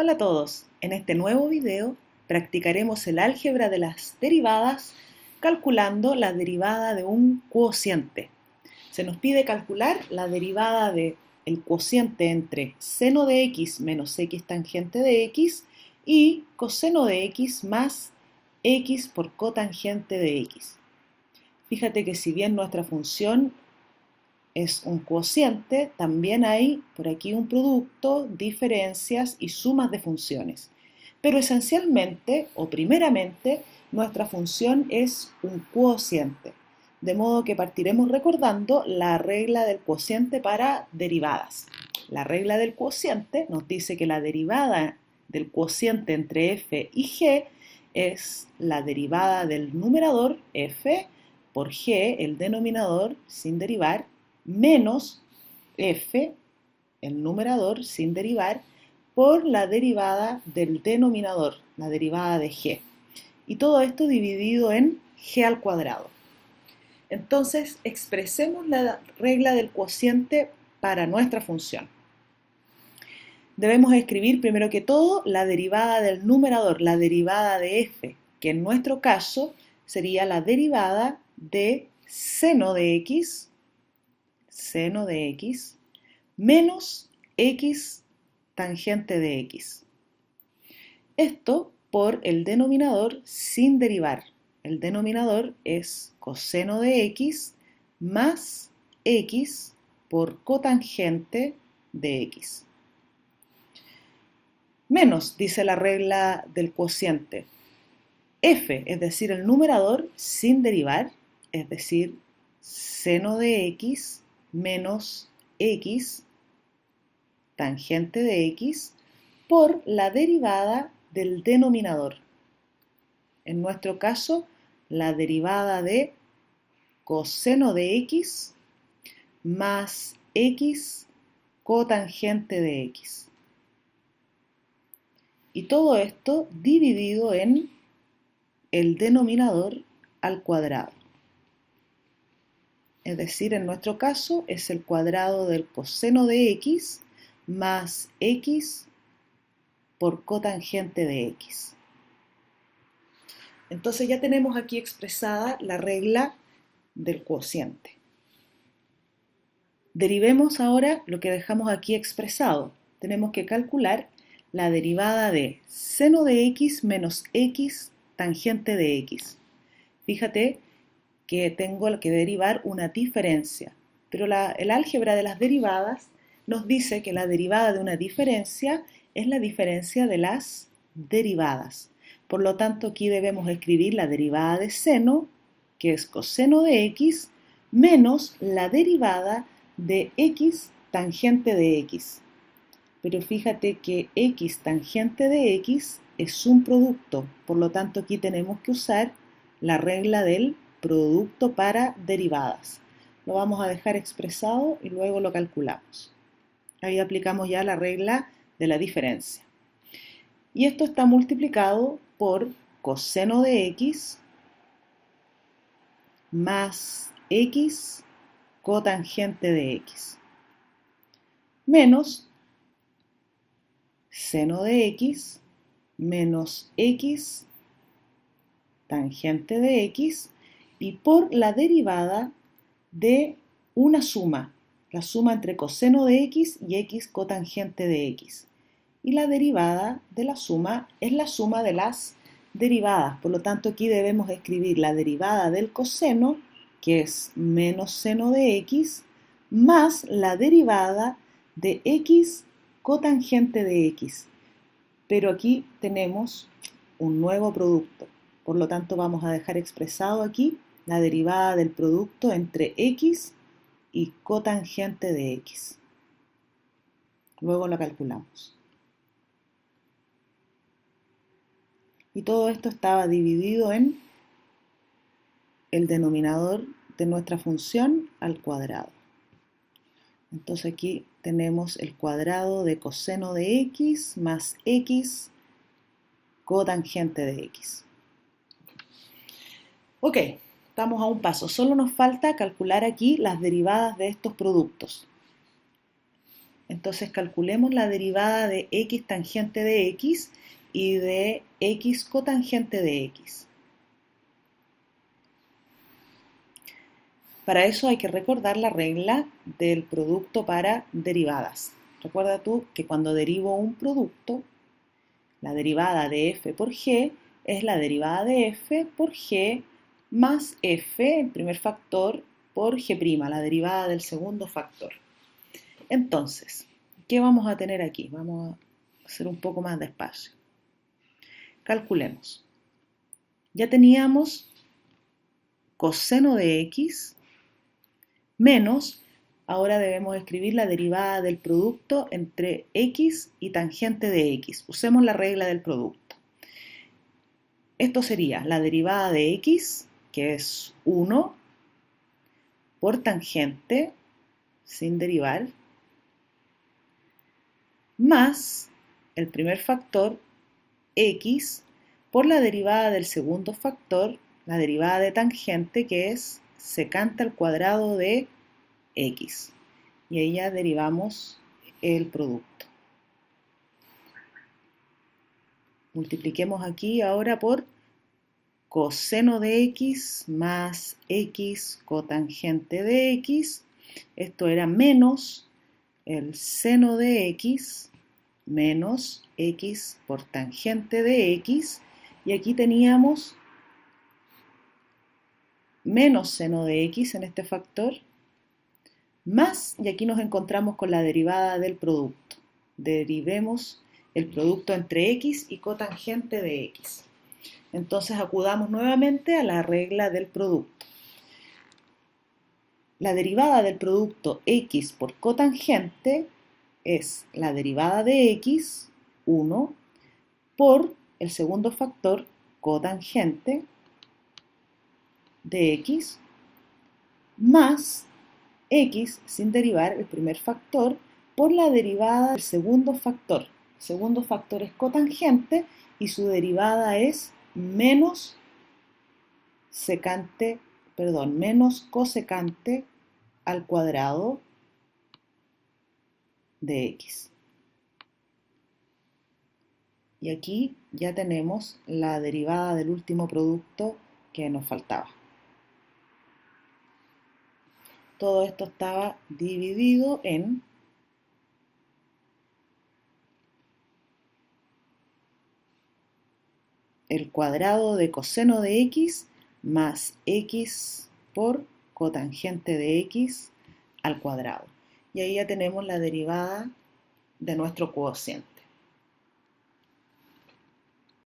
Hola a todos, en este nuevo video practicaremos el álgebra de las derivadas calculando la derivada de un cociente. Se nos pide calcular la derivada del cociente entre seno de x menos x tangente de x y coseno de x más x por cotangente de x. Fíjate que si bien nuestra función es un cociente, también hay por aquí un producto, diferencias y sumas de funciones. Pero esencialmente o primeramente nuestra función es un cociente. De modo que partiremos recordando la regla del cociente para derivadas. La regla del cociente nos dice que la derivada del cociente entre f y g es la derivada del numerador f por g, el denominador sin derivar, menos f, el numerador sin derivar, por la derivada del denominador, la derivada de g. Y todo esto dividido en g al cuadrado. Entonces, expresemos la regla del cociente para nuestra función. Debemos escribir primero que todo la derivada del numerador, la derivada de f, que en nuestro caso sería la derivada de seno de x menos x tangente de x. Esto por el denominador sin derivar. El denominador es coseno de x más x por cotangente de x. Menos, dice la regla del cociente, f, es decir, el numerador sin derivar, es decir, seno de x menos x tangente de x por la derivada del denominador. En nuestro caso, la derivada de coseno de x más x cotangente de x. Y todo esto dividido en el denominador al cuadrado. Es decir, en nuestro caso es el cuadrado del coseno de x más x por cotangente de x. Entonces ya tenemos aquí expresada la regla del cociente. Derivemos ahora lo que dejamos aquí expresado. Tenemos que calcular la derivada de seno de x menos x tangente de x. Fíjate que tengo que derivar una diferencia, pero el álgebra de las derivadas nos dice que la derivada de una diferencia es la diferencia de las derivadas. Por lo tanto, aquí debemos escribir la derivada de seno, que es coseno de x, menos la derivada de x tangente de x. Pero fíjate que x tangente de x es un producto, por lo tanto aquí tenemos que usar la regla del producto para derivadas. Lo vamos a dejar expresado y luego lo calculamos. Ahí aplicamos ya la regla de la diferencia. Y esto está multiplicado por coseno de x más x cotangente de x menos seno de x menos x tangente de x y por la derivada de una suma, la suma entre coseno de x y x cotangente de x. Y la derivada de la suma es la suma de las derivadas, por lo tanto aquí debemos escribir la derivada del coseno, que es menos seno de x, más la derivada de x cotangente de x. Pero aquí tenemos un nuevo producto. Por lo tanto, vamos a dejar expresado aquí la derivada del producto entre x y cotangente de x. Luego lo calculamos. Y todo esto estaba dividido en el denominador de nuestra función al cuadrado. Entonces aquí tenemos el cuadrado de coseno de x más x cotangente de x. Ok, estamos a un paso. Solo nos falta calcular aquí las derivadas de estos productos. Entonces calculemos la derivada de x tangente de x y de x cotangente de x. Para eso hay que recordar la regla del producto para derivadas. Recuerda tú que cuando derivo un producto, la derivada de f por g es la derivada de f por g más f, el primer factor, por g', la derivada del segundo factor. Entonces, ¿qué vamos a tener aquí? Vamos a hacer un poco más despacio. Calculemos. Ya teníamos coseno de x menos, ahora debemos escribir la derivada del producto entre x y tangente de x. Usemos la regla del producto. Esto sería la derivada de x, que es 1, por tangente, sin derivar, más el primer factor, x, por la derivada del segundo factor, la derivada de tangente, que es secante al cuadrado de x. Y ahí ya derivamos el producto. Multipliquemos aquí ahora por coseno de x más x cotangente de x. Esto era menos el seno de x menos x por tangente de x. Y aquí teníamos menos seno de x en este factor, más, y aquí nos encontramos con la derivada del producto. Derivemos el producto entre x y cotangente de x. Entonces acudamos nuevamente a la regla del producto. La derivada del producto x por cotangente es la derivada de x, 1, por el segundo factor cotangente de x, más x sin derivar el primer factor por la derivada del segundo factor. El segundo factor es cotangente y su derivada es menos cosecante al cuadrado de x. Y aquí ya tenemos la derivada del último producto que nos faltaba. Todo esto estaba dividido en el cuadrado de coseno de x más x por cotangente de x al cuadrado. Y ahí ya tenemos la derivada de nuestro cociente.